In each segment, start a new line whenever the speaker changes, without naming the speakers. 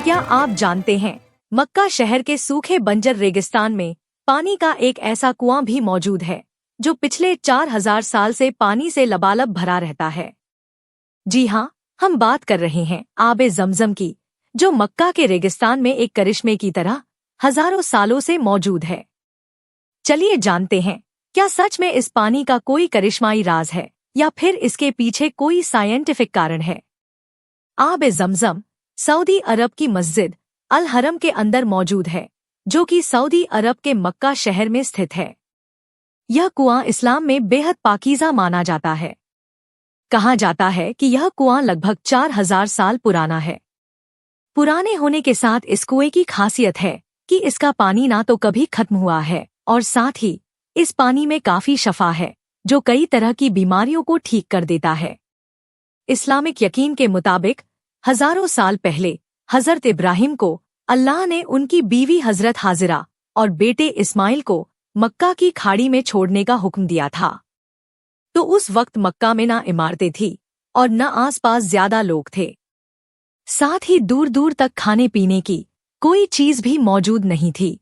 क्या आप जानते हैं, मक्का शहर के सूखे बंजर रेगिस्तान में पानी का एक ऐसा कुआं भी मौजूद है जो पिछले 4000 साल से पानी से लबालब भरा रहता है। जी हाँ, हम बात कर रहे हैं आबे ज़मज़म की, जो मक्का के रेगिस्तान में एक करिश्मे की तरह हजारों सालों से मौजूद है। चलिए जानते हैं, क्या सच में इस पानी का कोई करिश्माई राज है या फिर इसके पीछे कोई साइंटिफिक कारण है। आबे ज़मज़म सऊदी अरब की मस्जिद अल हरम के अंदर मौजूद है, जो कि सऊदी अरब के मक्का शहर में स्थित है। यह कुआं इस्लाम में बेहद पाकीज़ा माना जाता है। कहा जाता है कि यह कुआं लगभग 4000 साल पुराना है। पुराने होने के साथ इस कुएं की खासियत है कि इसका पानी ना तो कभी खत्म हुआ है और साथ ही इस पानी में काफी शफा है, जो कई तरह की बीमारियों को ठीक कर देता है। इस्लामिक यकीन के मुताबिक हजारों साल पहले हजरत इब्राहिम को अल्लाह ने उनकी बीवी हजरत हाजिरा और बेटे इस्माइल को मक्का की खाड़ी में छोड़ने का हुक्म दिया था। तो उस वक्त मक्का में ना इमारतें थी और न आसपास ज्यादा लोग थे। साथ ही दूर दूर तक खाने पीने की कोई चीज भी मौजूद नहीं थी।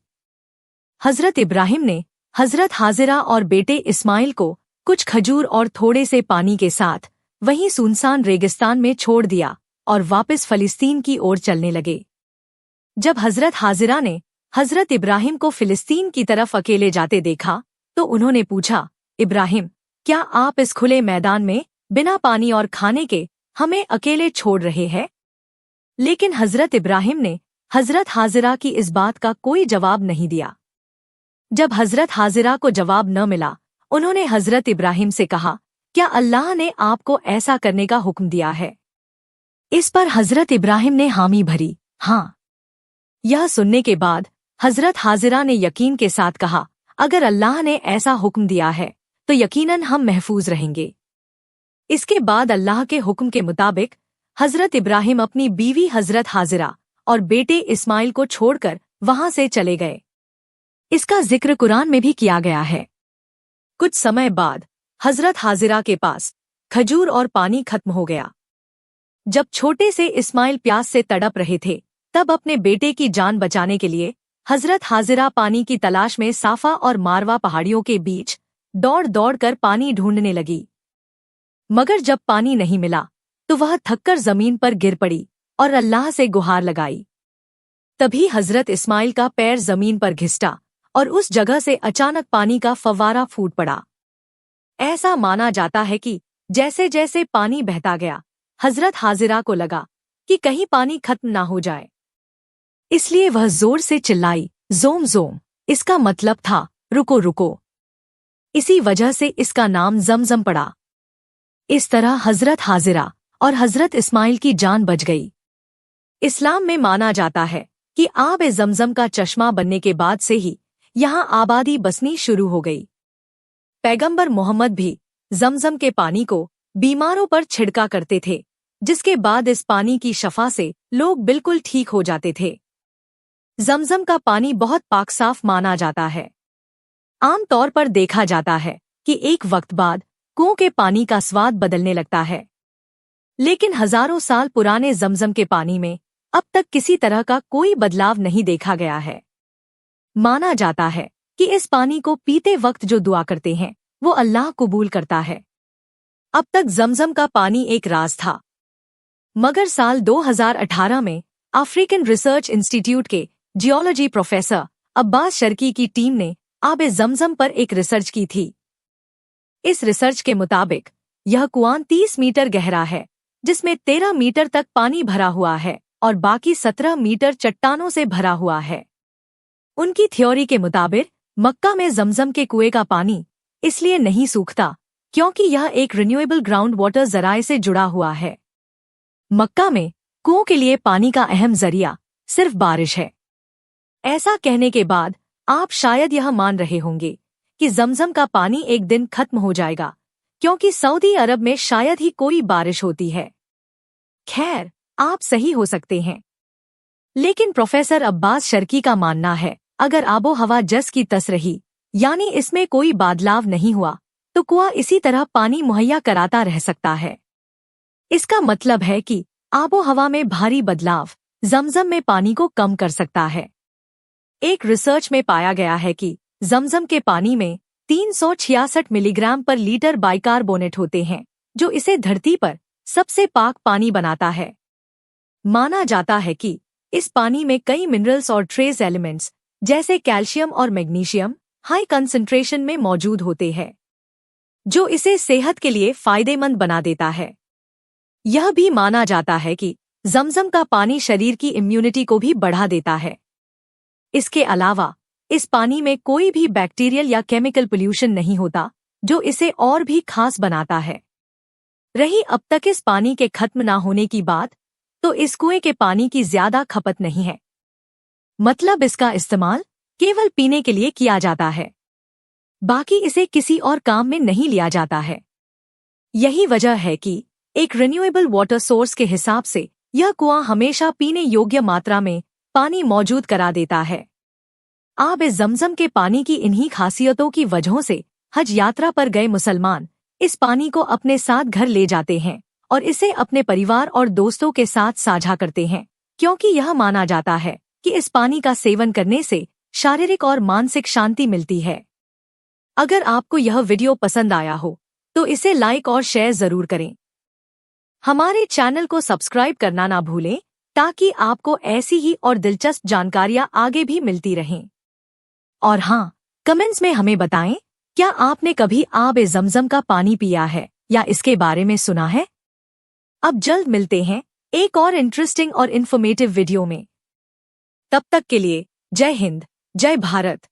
हजरत इब्राहिम ने हजरत हाजिरा और बेटे इस्माइल को कुछ खजूर और थोड़े से पानी के साथ वहीं सुनसान रेगिस्तान में छोड़ दिया और वापस फलिस्तीन की ओर चलने लगे। जब हजरत हाजिरा ने हजरत इब्राहिम को फिलिस्तीन की तरफ अकेले जाते देखा तो उन्होंने पूछा, इब्राहिम, क्या आप इस खुले मैदान में बिना पानी और खाने के हमें अकेले छोड़ रहे हैं? लेकिन हजरत इब्राहिम ने हजरत हाजिरा की इस बात का कोई जवाब नहीं दिया। जब हजरत हाजिरा को जवाब न मिला, उन्होंने हजरत इब्राहिम से कहा, क्या अल्लाह ने आपको ऐसा करने का हुक्म दिया है? इस पर हजरत इब्राहिम ने हामी भरी, हाँ। यह सुनने के बाद हजरत हाजिरा ने यकीन के साथ कहा, अगर अल्लाह ने ऐसा हुक्म दिया है तो यकीनन हम महफूज रहेंगे। इसके बाद अल्लाह के हुक्म के मुताबिक हजरत इब्राहिम अपनी बीवी हजरत हाजिरा और बेटे इस्माइल को छोड़कर वहां से चले गए। इसका जिक्र कुरान में भी किया गया है। कुछ समय बाद हजरत हाजिरा के पास खजूर और पानी खत्म हो गया। जब छोटे से इस्माइल प्यास से तड़प रहे थे, तब अपने बेटे की जान बचाने के लिए हजरत हाजिरा पानी की तलाश में साफा और मारवा पहाड़ियों के बीच दौड़ दौड़ कर पानी ढूंढने लगी। मगर जब पानी नहीं मिला तो वह थककर जमीन पर गिर पड़ी और अल्लाह से गुहार लगाई। तभी हजरत इस्माइल का पैर जमीन पर घिसटा और उस जगह से अचानक पानी का फव्वारा फूट पड़ा। ऐसा माना जाता है कि जैसे जैसे पानी बहता गया, हजरत हाजिरा को लगा कि कहीं पानी खत्म ना हो जाए, इसलिए वह जोर से चिल्लाई, जोम जोम। इसका मतलब था रुको रुको। इसी वजह से इसका नाम जमजम पड़ा। इस तरह हजरत हाजिरा और हजरत इस्माइल की जान बच गई। इस्लाम में माना जाता है कि आब जमजम का चश्मा बनने के बाद से ही यहाँ आबादी बसनी शुरू हो गई। पैगंबर मोहम्मद भी जमजम के पानी को बीमारों पर छिड़का करते थे, जिसके बाद इस पानी की शफा से लोग बिल्कुल ठीक हो जाते थे। जमजम का पानी बहुत पाक साफ माना जाता है। आम तौर पर देखा जाता है कि एक वक्त बाद कुओं के पानी का स्वाद बदलने लगता है, लेकिन हजारों साल पुराने जमजम के पानी में अब तक किसी तरह का कोई बदलाव नहीं देखा गया है। माना जाता है कि इस पानी को पीते वक्त जो दुआ करते हैं वो अल्लाह कबूल करता है। अब तक जमजम का पानी एक राज था, मगर साल 2018 में अफ्रीकन रिसर्च इंस्टीट्यूट के जियोलॉजी प्रोफेसर अब्बास शर्की की टीम ने आबे जमजम पर एक रिसर्च की थी। इस रिसर्च के मुताबिक यह कुआं 30 मीटर गहरा है, जिसमें 13 मीटर तक पानी भरा हुआ है और बाकी 17 मीटर चट्टानों से भरा हुआ है। उनकी थ्योरी के मुताबिक मक्का में जमजम के कुएं का पानी इसलिए नहीं सूखता क्योंकि यह एक रिन्यूएबल ग्राउंड वाटर जराये से जुड़ा हुआ है। मक्का में कुओं के लिए पानी का अहम जरिया सिर्फ बारिश है। ऐसा कहने के बाद आप शायद यह मान रहे होंगे कि जमजम का पानी एक दिन खत्म हो जाएगा, क्योंकि सऊदी अरब में शायद ही कोई बारिश होती है। खैर, आप सही हो सकते हैं, लेकिन प्रोफेसर अब्बास शर्की का मानना है, अगर आबो हवा जस की तस रही, यानी इसमें कोई बदलाव नहीं हुआ, तो कुआं इसी तरह पानी मुहैया कराता रह सकता है। इसका मतलब है कि आबोहवा में भारी बदलाव जमजम में पानी को कम कर सकता है। एक रिसर्च में पाया गया है कि जमजम के पानी में 366 मिलीग्राम पर लीटर बाइकार्बोनेट होते हैं, जो इसे धरती पर सबसे पाक पानी बनाता है। माना जाता है कि इस पानी में कई मिनरल्स और ट्रेस एलिमेंट्स जैसे कैल्शियम और मैग्नीशियम हाई कंसंट्रेशन में मौजूद होते हैं, जो इसे सेहत के लिए फायदेमंद बना देता है। यह भी माना जाता है कि जमजम का पानी शरीर की इम्यूनिटी को भी बढ़ा देता है। इसके अलावा इस पानी में कोई भी बैक्टीरियल या केमिकल पोल्यूशन नहीं होता, जो इसे और भी खास बनाता है। रही अब तक इस पानी के खत्म ना होने की बात, तो इस कुएं के पानी की ज्यादा खपत नहीं है। मतलब इसका इस्तेमाल केवल पीने के लिए किया जाता है, बाकी इसे किसी और काम में नहीं लिया जाता है। यही वजह है कि एक रिन्यूएबल वाटर सोर्स के हिसाब से यह कुआं हमेशा पीने योग्य मात्रा में पानी मौजूद करा देता है। आब इस जमजम के पानी की इन्हीं खासियतों की वजहों से हज यात्रा पर गए मुसलमान इस पानी को अपने साथ घर ले जाते हैं और इसे अपने परिवार और दोस्तों के साथ साझा करते हैं, क्योंकि यह माना जाता है कि इस पानी का सेवन करने से शारीरिक और मानसिक शांति मिलती है। अगर आपको यह वीडियो पसंद आया हो तो इसे लाइक और शेयर जरूर करें। हमारे चैनल को सब्सक्राइब करना ना भूलें, ताकि आपको ऐसी ही और दिलचस्प जानकारियां आगे भी मिलती रहें। और हाँ, कमेंट्स में हमें बताएं, क्या आपने कभी आब जमजम का पानी पिया है या इसके बारे में सुना है? अब जल्द मिलते हैं एक और इंटरेस्टिंग और इन्फॉर्मेटिव वीडियो में। तब तक के लिए जय हिंद, जय भारत।